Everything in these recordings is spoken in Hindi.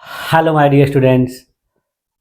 Hello my dear students,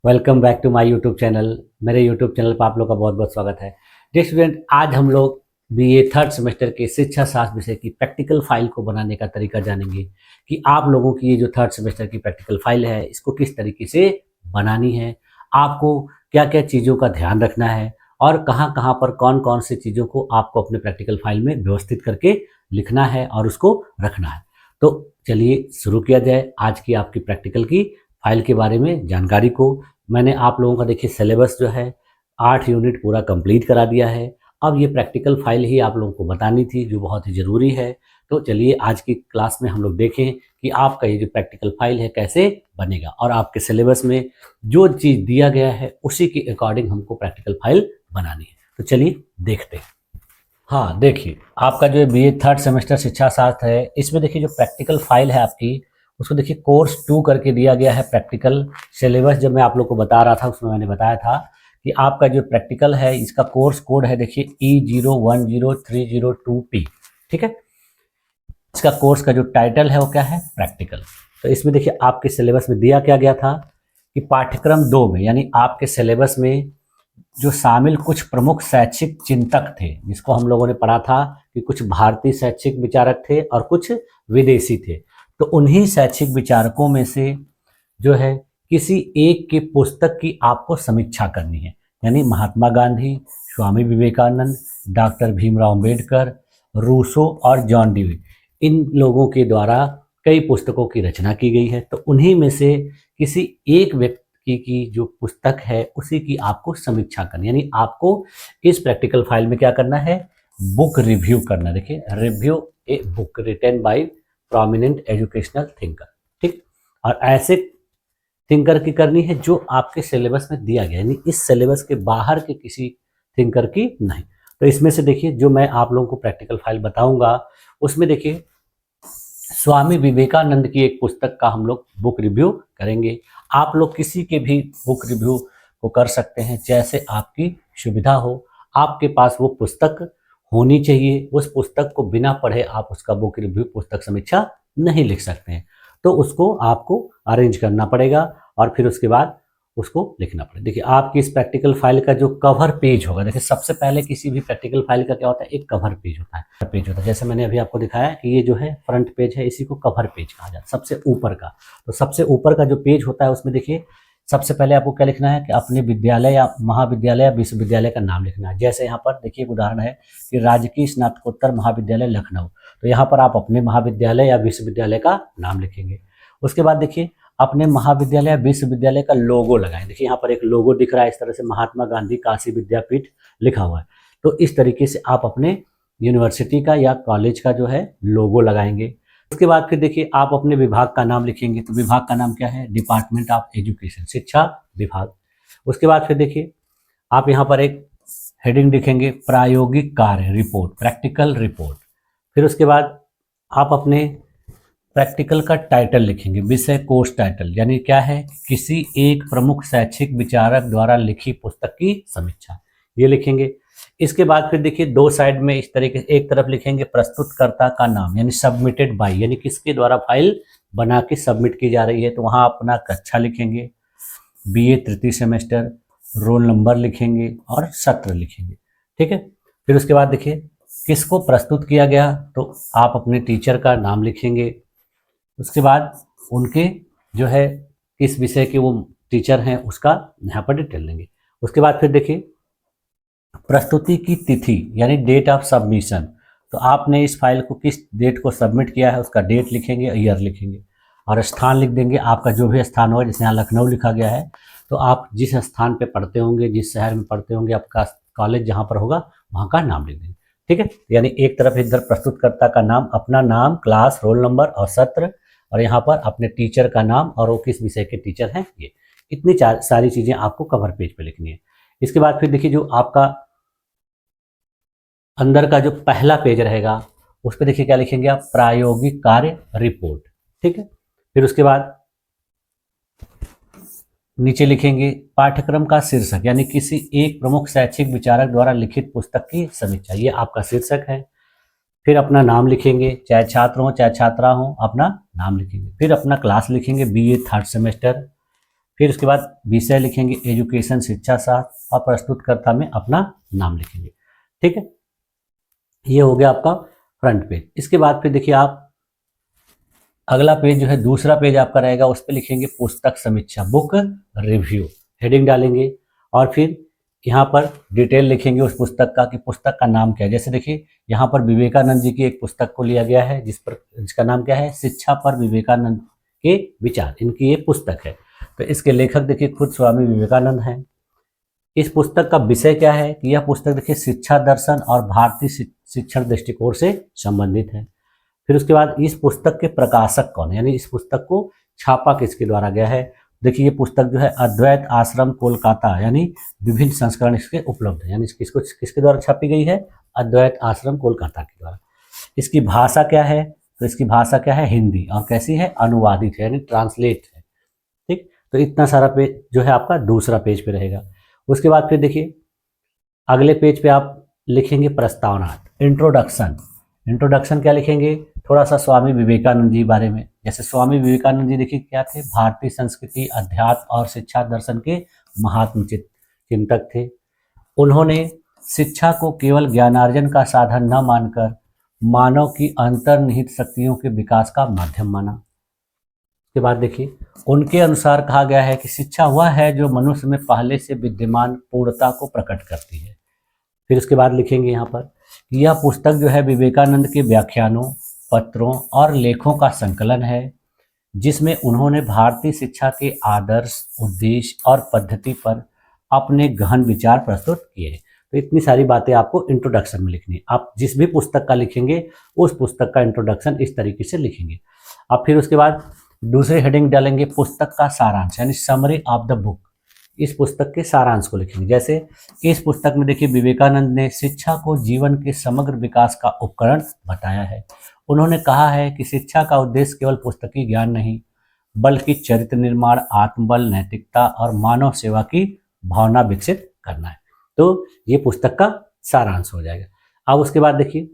welcome back to my YouTube channel. मेरे यूट्यूब चैनल पर आप लोग का बहुत बहुत स्वागत है। डियर स्टूडेंट, आज हम लोग बीए थर्ड सेमेस्टर के शिक्षा शास्त्र विषय की प्रैक्टिकल फाइल को बनाने का तरीका जानेंगे कि आप लोगों की ये जो थर्ड सेमेस्टर की प्रैक्टिकल फाइल है इसको किस तरीके से बनानी है, आपको क्या क्या चीज़ों का ध्यान रखना है और कहाँ कहाँ पर कौन कौन सी चीज़ों को आपको अपने प्रैक्टिकल फाइल में व्यवस्थित करके लिखना है और उसको रखना है। तो चलिए शुरू किया जाए आज की आपकी प्रैक्टिकल की फाइल के बारे में जानकारी को। मैंने आप लोगों का देखिए सिलेबस जो है 8 यूनिट पूरा कंप्लीट करा दिया है। अब ये प्रैक्टिकल फाइल ही आप लोगों को बतानी थी जो बहुत ही ज़रूरी है। तो चलिए आज की क्लास में हम लोग देखें कि आपका ये जो प्रैक्टिकल फाइल है कैसे बनेगा और आपके सिलेबस में जो चीज़ दिया गया है उसी के अकॉर्डिंग हमको प्रैक्टिकल फाइल बनानी है। तो चलिए देखते हैं। हाँ देखिए, आपका जो बीए थर्ड सेमेस्टर शिक्षा शास्त्र है इसमें देखिए जो प्रैक्टिकल फाइल है आपकी उसको देखिए कोर्स 2 करके दिया गया है। प्रैक्टिकल सिलेबस जब मैं आप लोग को बता रहा था उसमें मैंने बताया था कि आपका जो प्रैक्टिकल है इसका कोर्स कोड है देखिए E010302P। ठीक है, इसका कोर्स का जो टाइटल है वो क्या है, प्रैक्टिकल। तो इसमें देखिए आपके सिलेबस में दिया क्या गया था कि पाठ्यक्रम 2 में यानी आपके सिलेबस में जो शामिल कुछ प्रमुख शैक्षिक चिंतक थे जिसको हम लोगों ने पढ़ा था कि कुछ भारतीय शैक्षिक विचारक थे और कुछ विदेशी थे। तो उन्हीं शैक्षिक विचारकों में से जो है किसी एक की पुस्तक की आपको समीक्षा करनी है। यानी महात्मा गांधी, स्वामी विवेकानंद, डॉक्टर भीमराव अंबेडकर, रूसो और जॉन ड्यूई, इन लोगों के द्वारा कई पुस्तकों की रचना की गई है। तो उन्हीं में से किसी एक व्यक्ति की जो पुस्तक है उसी की आपको समीक्षा करनी, यानी आपको इस प्रैक्टिकल फाइल में क्या करना है, बुक रिव्यू करना। देखिए, review a book written by prominent educational thinker. ठीक, और ऐसे थिंकर की करनी है जो आपके सिलेबस में दिया गया, यानी इस सिलेबस के बाहर के किसी थिंकर की नहीं। तो इसमें से देखिए जो मैं आप लोगों को प्रैक्टिकल फाइल बताऊंगा उसमें देखिए स्वामी विवेकानंद की एक पुस्तक का हम लोग बुक रिव्यू करेंगे। आप लोग किसी के भी बुक रिव्यू को कर सकते हैं जैसे आपकी सुविधा हो। आपके पास वो पुस्तक होनी चाहिए, उस पुस्तक को बिना पढ़े आप उसका बुक रिव्यू पुस्तक समीक्षा नहीं लिख सकते हैं। तो उसको आपको अरेंज करना पड़ेगा और फिर उसके बाद उसको लिखना पड़ेगा। देखिए आपकी इस प्रैक्टिकल फाइल का जो कवर पेज होगा, देखिए सबसे पहले किसी भी प्रैक्टिकल फाइल का क्या होता है, एक कवर पेज होता है। पेज होता है जैसे मैंने अभी आपको दिखाया कि ये जो है फ्रंट पेज है, इसी को कवर पेज कहा जाता है, सबसे ऊपर का। तो सबसे ऊपर का जो पेज होता है उसमें देखिए सबसे पहले आपको क्या लिखना है कि अपने विद्यालय या महाविद्यालय या विश्वविद्यालय का नाम लिखना है। जैसे यहाँ पर देखिए एक उदाहरण है कि राजकीय स्नातकोत्तर महाविद्यालय लखनऊ, तो यहाँ पर आप अपने महाविद्यालय या विश्वविद्यालय का नाम लिखेंगे। उसके बाद देखिए अपने महाविद्यालय या विश्वविद्यालय का लोगो लगाएं। देखिए यहाँ पर एक लोगो दिख रहा है, इस तरह से महात्मा गांधी काशी विद्यापीठ लिखा हुआ है। तो इस तरीके से आप अपने यूनिवर्सिटी का या कॉलेज का जो है लोगो लगाएंगे। उसके बाद फिर देखिए आप अपने विभाग का नाम लिखेंगे। तो विभाग का नाम क्या है, डिपार्टमेंट ऑफ एजुकेशन, शिक्षा विभाग। उसके बाद फिर देखिए आप यहाँ पर एक हेडिंग लिखेंगे, प्रायोगिक कार्य रिपोर्ट, प्रैक्टिकल रिपोर्ट। फिर उसके बाद आप अपने प्रैक्टिकल का टाइटल लिखेंगे, विषय कोर्स टाइटल, यानी क्या है, किसी एक प्रमुख शैक्षिक विचारक द्वारा लिखी पुस्तक की समीक्षा, ये लिखेंगे। इसके बाद फिर देखिए दो साइड में इस तरीके से एक तरफ लिखेंगे प्रस्तुतकर्ता का नाम, यानी सबमिटेड बाय, यानी किसके द्वारा फाइल बना के सबमिट की जा रही है। तो वहाँ अपना कक्षा लिखेंगे, बीए तृतीय सेमेस्टर, रोल नंबर लिखेंगे और सत्र लिखेंगे। ठीक है, फिर उसके बाद देखिए किसको प्रस्तुत किया गया, तो आप अपने टीचर का नाम लिखेंगे। उसके बाद उनके जो है किस विषय के वो टीचर हैं उसका यहाँ पर डिटेल लेंगे। उसके बाद फिर देखिए प्रस्तुति की तिथि यानी डेट ऑफ सबमिशन, तो आपने इस फाइल को किस डेट को सबमिट किया है उसका डेट लिखेंगे, ईयर लिखेंगे और स्थान लिख देंगे। आपका जो भी स्थान होगा, जैसे यहाँ लखनऊ लिखा गया है तो आप जिस स्थान पे पढ़ते होंगे, जिस शहर में पढ़ते होंगे, आपका कॉलेज जहाँ पर होगा वहाँ का नाम लिख देंगे। ठीक है, यानी एक तरफ इधर प्रस्तुतकर्ता का नाम, अपना नाम, क्लास, रोल नंबर और सत्र, और यहाँ पर अपने टीचर का नाम और वो किस विषय के टीचर हैं, ये इतनी सारी चीज़ें आपको कवर पेज पे लिखनी है। इसके बाद फिर देखिए जो आपका अंदर का जो पहला पेज रहेगा उस पर देखिए क्या लिखेंगे आप, प्रायोगिक कार्य रिपोर्ट। ठीक है, फिर उसके बाद नीचे लिखेंगे पाठ्यक्रम का शीर्षक, यानी किसी एक प्रमुख शैक्षिक विचारक द्वारा लिखित पुस्तक की समीक्षा, ये आपका शीर्षक है। फिर अपना नाम लिखेंगे, चाहे छात्र हो चाहे छात्रा हो, अपना नाम लिखेंगे। फिर अपना क्लास लिखेंगे, बीए 3rd सेमेस्टर। फिर उसके बाद विषय लिखेंगे एजुकेशन, शिक्षा शास्त्र, और प्रस्तुतकर्ता में अपना नाम लिखेंगे। ठीक है, ये हो गया आपका फ्रंट पेज। इसके बाद फिर देखिए आप अगला पेज जो है, दूसरा पेज आपका रहेगा, उस पर लिखेंगे पुस्तक समीक्षा, बुक रिव्यू, हेडिंग डालेंगे। और फिर यहाँ पर डिटेल लिखेंगे उस पुस्तक का कि पुस्तक का नाम क्या है। जैसे देखिए यहाँ पर विवेकानंद जी की एक पुस्तक को लिया गया है जिसका नाम क्या है, शिक्षा पर विवेकानंद के विचार, इनकी ये पुस्तक है। तो इसके लेखक देखिए खुद स्वामी विवेकानंद हैं। इस पुस्तक का विषय क्या है कि यह पुस्तक देखिए शिक्षा दर्शन और भारतीय शिक्षण दृष्टिकोण से संबंधित है। फिर उसके बाद इस पुस्तक के प्रकाशक कौन है, यानी इस पुस्तक को छापा किसके द्वारा गया है। देखिए ये पुस्तक जो है अद्वैत आश्रम कोलकाता, यानी विभिन्न संस्करण इसके उपलब्ध है, यानी इसको किसके द्वारा छापी गई है, अद्वैत आश्रम कोलकाता के द्वारा। इसकी भाषा क्या है, तो इसकी भाषा क्या है, हिंदी, और कैसी है, अनुवादित है, यानी ट्रांसलेट है। ठीक, तो इतना सारा पेज जो है आपका दूसरा पेज पे रहेगा। उसके बाद फिर देखिए अगले पेज पे आप लिखेंगे प्रस्तावनार्थ, इंट्रोडक्शन। इंट्रोडक्शन क्या लिखेंगे, थोड़ा सा स्वामी विवेकानंद जी बारे में। जैसे स्वामी विवेकानंद जी देखिए क्या थे, भारतीय संस्कृति, अध्यात्म और शिक्षा दर्शन के महात्म चिंतक थे। उन्होंने शिक्षा को केवल ज्ञानार्जन का साधन न मानकर मानव की अंतर्निहित शक्तियों के विकास का माध्यम माना। उसके बाद देखिए उनके अनुसार कहा गया है कि शिक्षा वह है जो मनुष्य में पहले से विद्यमान पूर्णता को प्रकट करती है। फिर उसके बाद लिखेंगे यहाँ पर कि यह पुस्तक जो है विवेकानंद के व्याख्यानों, पत्रों और लेखों का संकलन है, जिसमें उन्होंने भारतीय शिक्षा के आदर्श, उद्देश्य और पद्धति पर अपने गहन विचार प्रस्तुत किए हैं। तो इतनी सारी बातें आपको इंट्रोडक्शन में लिखनी है। आप जिस भी पुस्तक का लिखेंगे उस पुस्तक का इंट्रोडक्शन इस तरीके से लिखेंगे। अब फिर उसके बाद दूसरी हेडिंग डालेंगे पुस्तक का सारांश, यानी समरी ऑफ द बुक। इस पुस्तक के सारांश को लिखेंगे। जैसे इस पुस्तक में देखिए विवेकानंद ने शिक्षा को जीवन के समग्र विकास का उपकरण बताया है। उन्होंने कहा है कि शिक्षा का उद्देश्य केवल पुस्तकीय ज्ञान नहीं, बल्कि चरित्र निर्माण, आत्मबल, नैतिकता और मानव सेवा की भावना विकसित करना है। तो ये पुस्तक का सारांश हो जाएगा। अब उसके बाद देखिए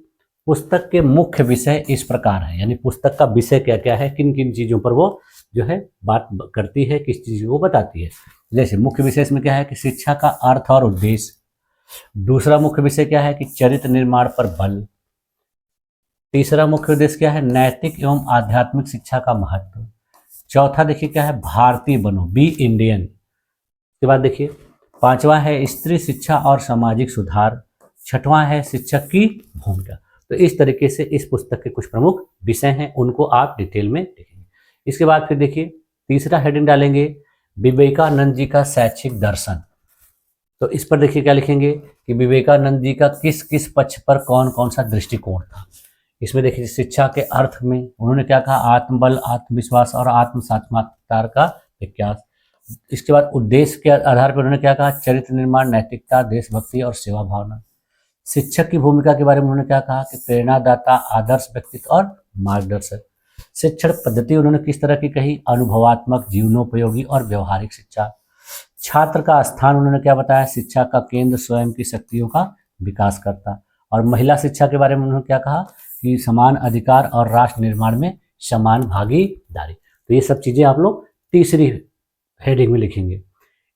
पुस्तक के मुख्य विषय इस प्रकार है, यानी पुस्तक का विषय क्या क्या है, किन किन चीज़ों पर वो जो है बात करती है, किस चीज़ को बताती है। जैसे मुख्य विषय इसमें क्या है कि शिक्षा का अर्थ और उद्देश्य। दूसरा मुख्य विषय क्या है कि चरित्र निर्माण पर बल। तीसरा मुख्य उद्देश्य क्या है, नैतिक एवं आध्यात्मिक शिक्षा का महत्व। चौथा देखिए क्या है, भारतीय बनो, बी इंडियन। उसके बाद देखिए पांचवा है स्त्री शिक्षा और सामाजिक सुधार। छठवां है शिक्षक की भूमिका। तो इस तरीके से इस पुस्तक के कुछ प्रमुख विषय हैं, उनको आप डिटेल में लिखेंगे। इसके बाद फिर देखिए तीसरा हेडिंग डालेंगे विवेकानंद जी का शैक्षिक दर्शन। तो इस पर देखिए क्या लिखेंगे कि विवेकानंद जी का किस किस पक्ष पर कौन कौन सा दृष्टिकोण था। इसमें देखिए शिक्षा के अर्थ में उन्होंने क्या कहा, आत्मबल, आत्मविश्वास और आत्म साक्षात्कार का विकास। इसके बाद उद्देश्य के आधार पर उन्होंने क्या कहा, चरित्र निर्माण, नैतिकता, देशभक्ति और सेवा भावना। शिक्षक की भूमिका के बारे में उन्होंने क्या कहा कि प्रेरणादाता, आदर्श व्यक्तित्व और मार्गदर्शक। शिक्षण पद्धति उन्होंने किस तरह की कही, अनुभवात्मक, जीवनोपयोगी और व्यवहारिक शिक्षा। छात्र का स्थान उन्होंने क्या बताया, शिक्षा का केंद्र स्वयं की शक्तियों का विकास करता। और महिला शिक्षा के बारे में उन्होंने क्या कहा कि समान अधिकार और राष्ट्र निर्माण में समान भागीदारी। तो ये सब चीज़ें आप लोग तीसरी हेडिंग में लिखेंगे।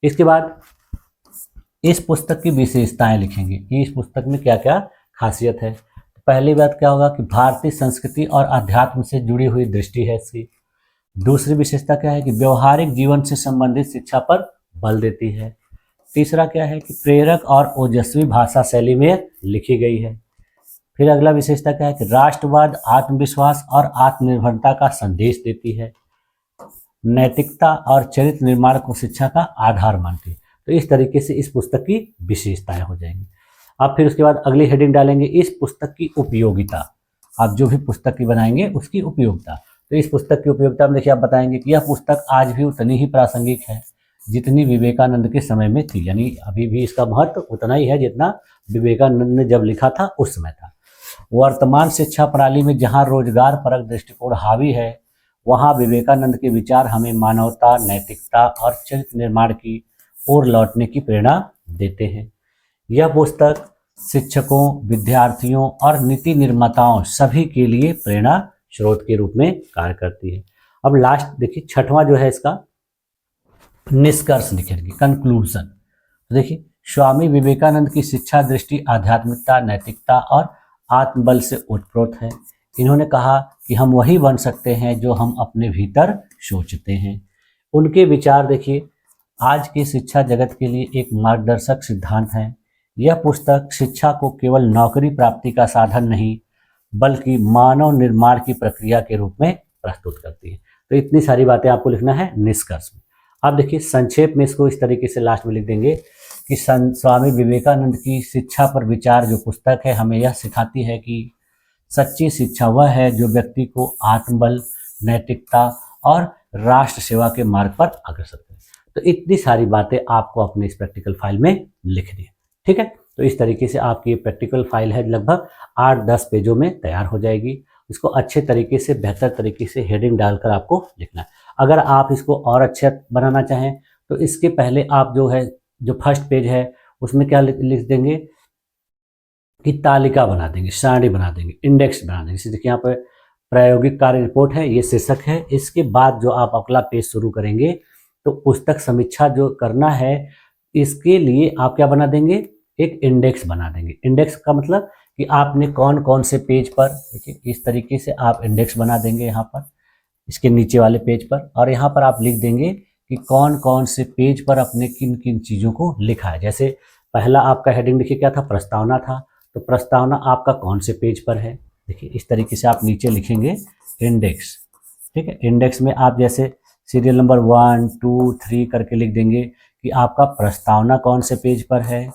इसके बाद इस पुस्तक की विशेषताएं लिखेंगे कि इस पुस्तक में क्या क्या खासियत है। पहली बात क्या होगा कि भारतीय संस्कृति और अध्यात्म से जुड़ी हुई दृष्टि है इसकी। दूसरी विशेषता क्या है कि व्यवहारिक जीवन से संबंधित शिक्षा पर बल देती है। तीसरा क्या है कि प्रेरक और ओजस्वी भाषा शैली में लिखी गई है। फिर अगला विशेषता क्या है कि राष्ट्रवाद, आत्मविश्वास और आत्मनिर्भरता का संदेश देती है। नैतिकता और चरित्र निर्माण को शिक्षा का आधार मानती है। तो इस तरीके से इस पुस्तक की विशेषताएं हो जाएंगी। अब फिर उसके बाद अगली हेडिंग डालेंगे इस पुस्तक की उपयोगिता। आप जो भी पुस्तक की बनाएंगे उसकी उपयोगिता। तो इस पुस्तक की उपयोगिता में देखिए आप बताएंगे कि यह पुस्तक आज भी उतनी ही प्रासंगिक है जितनी विवेकानंद के समय में थी, यानी अभी भी इसका महत्व उतना ही है जितना विवेकानंद ने जब लिखा था उस समय था। वर्तमान शिक्षा प्रणाली में जहाँ रोजगार परक दृष्टिकोण हावी है, वहाँ विवेकानंद के विचार हमें मानवता, नैतिकता और चरित्र निर्माण की ओर लौटने की प्रेरणा देते हैं। यह पुस्तक शिक्षकों, विद्यार्थियों और नीति निर्माताओं सभी के लिए प्रेरणा स्रोत के रूप में कार्य करती है। अब लास्ट देखिए, छठवां जो है इसका निष्कर्ष लिखेंगे, कंक्लूजन। देखिए, स्वामी विवेकानंद की शिक्षा दृष्टि आध्यात्मिकता, नैतिकता और आत्मबल से ओतप्रोत है। इन्होंने कहा कि हम वही बन सकते हैं जो हम अपने भीतर सोचते हैं। उनके विचार देखिए आज के शिक्षा जगत के लिए एक मार्गदर्शक सिद्धांत है। यह पुस्तक शिक्षा को केवल नौकरी प्राप्ति का साधन नहीं बल्कि मानव निर्माण की प्रक्रिया के रूप में प्रस्तुत करती है। तो इतनी सारी बातें आपको लिखना है निष्कर्ष में। अब देखिए संक्षेप में इसको इस तरीके से लास्ट में लिख देंगे कि स्वामी विवेकानंद की शिक्षा पर विचार जो पुस्तक है हमें यह सिखाती है कि सच्ची शिक्षा वह है जो व्यक्ति को आत्मबल, नैतिकता और राष्ट्र सेवा के मार्ग पर अग्रसर करे। तो इतनी सारी बातें आपको अपने इस प्रैक्टिकल फाइल में लिखनी है। ठीक है, तो इस तरीके से आपकी ये प्रैक्टिकल फाइल है, लगभग 8-10 पेजों में तैयार हो जाएगी। इसको अच्छे तरीके से, बेहतर तरीके से हेडिंग डालकर आपको लिखना है। अगर आप इसको और अच्छा बनाना चाहें तो इसके पहले आप जो फर्स्ट पेज है उसमें क्या लिख देंगे कि तालिका बना देंगे, सारणी बना देंगे, इंडेक्स बना देंगे। जैसे देखिए यहाँ पर प्रायोगिक कार्य रिपोर्ट है, ये शीर्षक है। इसके बाद जो आप अगला पेज शुरू करेंगे तो पुस्तक समीक्षा जो करना है इसके लिए आप क्या बना देंगे, एक इंडेक्स बना देंगे। इंडेक्स का मतलब कि आपने कौन कौन से पेज पर, देखिए इस तरीके से आप इंडेक्स बना देंगे यहाँ पर इसके नीचे वाले पेज पर, और यहाँ पर आप लिख देंगे कि कौन कौन से पेज पर अपने किन किन चीज़ों को लिखा है। जैसे पहला आपका हेडिंग देखिए क्या था, प्रस्तावना था, तो प्रस्तावना आपका कौन से पेज पर है। देखिए इस तरीके से आप नीचे लिखेंगे इंडेक्स। ठीक है, इंडेक्स में आप जैसे सीरियल नंबर 1, 2, 3 करके लिख देंगे कि आपका प्रस्तावना कौन से पेज पर है,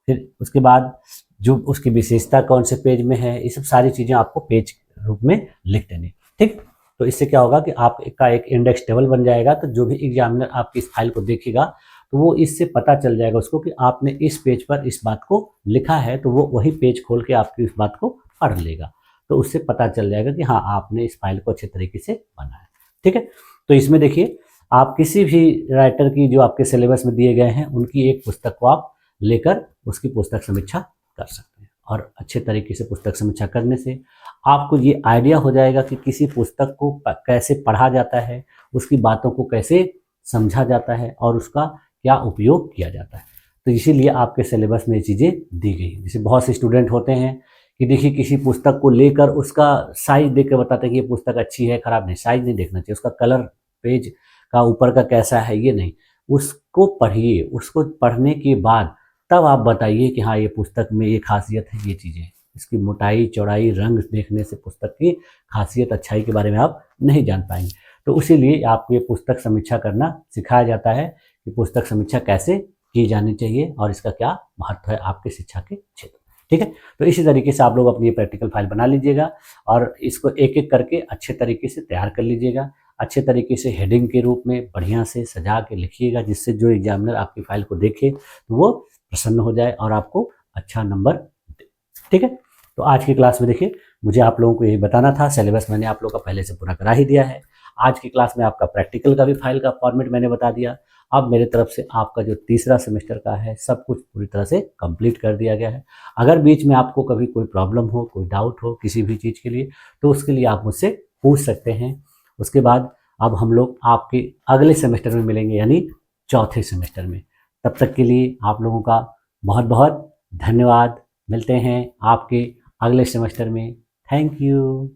फिर उसके बाद जो उसकी विशेषता कौन से पेज में है, ये सब सारी चीज़ें आपको पेज रूप में लिख देनी। ठीक, तो इससे क्या होगा कि आपका एक इंडेक्स टेबल बन जाएगा। तो जो भी एग्जामिनर आपकी इस फाइल को देखेगा तो वो इससे पता चल जाएगा उसको कि आपने इस पेज पर इस बात को लिखा है, तो वो वही पेज खोल के आपकी इस बात को पढ़ लेगा। तो उससे पता चल जाएगा कि हाँ आपने इस फाइल को अच्छे तरीके से बनाया। ठीक है, तो इसमें देखिए आप किसी भी राइटर की जो आपके सिलेबस में दिए गए हैं उनकी एक पुस्तक को आप लेकर उसकी पुस्तक समीक्षा कर सकते हैं। और अच्छे तरीके से पुस्तक समीक्षा करने से आपको ये आइडिया हो जाएगा कि किसी पुस्तक को कैसे पढ़ा जाता है, उसकी बातों को कैसे समझा जाता है और उसका क्या उपयोग किया जाता है। तो इसीलिए आपके सिलेबस में ये चीज़ें दी गई। जैसे बहुत से स्टूडेंट होते हैं कि देखिए किसी पुस्तक को लेकर उसका साइज देख कर बताते हैं कि ये पुस्तक अच्छी है, खराब नहीं। साइज नहीं देखना चाहिए, उसका कलर, पेज का ऊपर का कैसा है ये नहीं, उसको पढ़िए। उसको पढ़ने के बाद तब आप बताइए कि हाँ ये पुस्तक में ये खासियत है, ये चीज़ें। इसकी मोटाई, चौड़ाई, रंग देखने से पुस्तक की खासियत, अच्छाई के बारे में आप नहीं जान पाएंगे। तो इसीलिए आपको ये पुस्तक समीक्षा करना सिखाया जाता है कि पुस्तक समीक्षा कैसे की जानी चाहिए और इसका क्या महत्व है आपके शिक्षा के क्षेत्र। ठीक है, तो इसी तरीके से आप लोग अपनी प्रैक्टिकल फाइल बना लीजिएगा और इसको एक एक करके अच्छे तरीके से तैयार कर लीजिएगा। अच्छे तरीके से हेडिंग के रूप में बढ़िया से सजा के लिखिएगा, जिससे जो एग्जामिनर आपकी फाइल को देखे तो वो प्रसन्न हो जाए और आपको अच्छा नंबर दे। ठीक है, तो आज की क्लास में देखिए मुझे आप लोगों को यही बताना था। सिलेबस मैंने आप लोगों का पहले से पूरा करा ही दिया है। आज की क्लास में आपका प्रैक्टिकल का भी फाइल का फॉर्मेट मैंने बता दिया। अब मेरे तरफ से आपका जो तीसरा सेमेस्टर का है सब कुछ पूरी तरह से कंप्लीट कर दिया गया है। अगर बीच में आपको कभी कोई प्रॉब्लम हो, कोई डाउट हो किसी भी चीज़ के लिए, तो उसके लिए आप मुझसे पूछ सकते हैं। उसके बाद अब हम लोग आपके अगले सेमेस्टर में मिलेंगे, यानी चौथे सेमेस्टर में। तब तक के लिए आप लोगों का बहुत बहुत धन्यवाद। मिलते हैं आपके अगले सेमेस्टर में। Thank you.